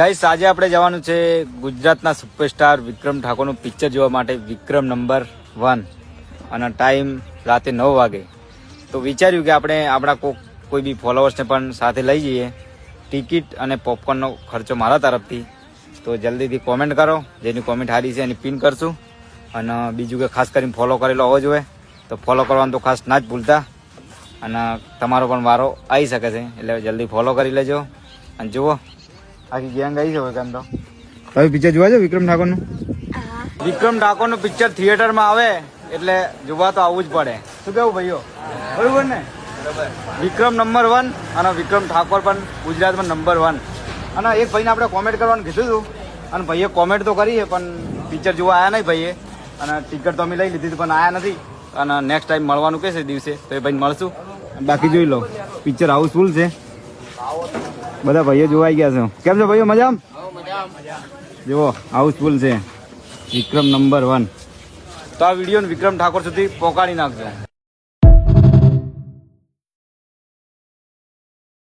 Guys આજે આપણે જવાનું છે ગુજરાતના સુપરસ્ટાર વિક્રમ ઠાકોરનું પિક્ચર જોવા માટે, વિક્રમ નંબર 1, અને ટાઈમ રાતે 9 વાગે. તો વિચાર્યું કે આપણે આપણા કોઈ બી ફોલોઅર્સને પણ સાથે લઈ જઈએ. ટિકિટ અને પોપકોર્નનો ખર્ચો મારા તરફથી. તો જલ્દીથી કોમેન્ટ કરો, જેની કોમેન્ટ સારી છે એની પિન કરશું. અને બીજું કે ખાસ કરીને ફોલો કરેલો હોવો જોઈએ, તો ફોલો કરવાનું તો ખાસ ના જ ભૂલતા. અને તમારો પણ વારો આવી શકે છે, એટલે જલ્દી ફોલો કરી લેજો. અને જુઓ આખી ગેંગ આવી છે કેમ તો. તમે પિક્ચર જોવા છો વિક્રમ ઠાકોરનું? વિક્રમ ઠાકોરનું પિક્ચર થિયેટરમાં આવે એટલે જોવા તો આવવું જ પડે. શું કેવું ભાઈઓ? બરોબર ને? વિક્રમ નંબર 1 અને વિક્રમ ઠાકોર પણ ગુજરાતમાં નંબર 1. અને એક ભાઈને આપણે કોમેન્ટ કરવાનું કીધું હતું, અને ભાઈએ કોમેન્ટ તો કરી છે પણ પિક્ચર જોવા આવ્યા નહીં ભાઈએ. અને ટિકિટ તો અમે લઈ લીધી પણ આવ્યા નથી. અને નેક્સ્ટ ટાઈમ મળવાનું કહેશે દિવસે, તો એ ભાઈને મળશું. બાકી જોઈ લો, પિક્ચર હાઉસફુલ છે. બધા ભાઈઓ જોવાઈ ગયા છે. કેમ છે ભાઈઓ? મજામાં? જુઓ હાઉસફુલ છે વિક્રમ નંબર 1. તો આ વિડીયો વિક્રમ ઠાકોર સુધી પહોંચાડી નાખજો.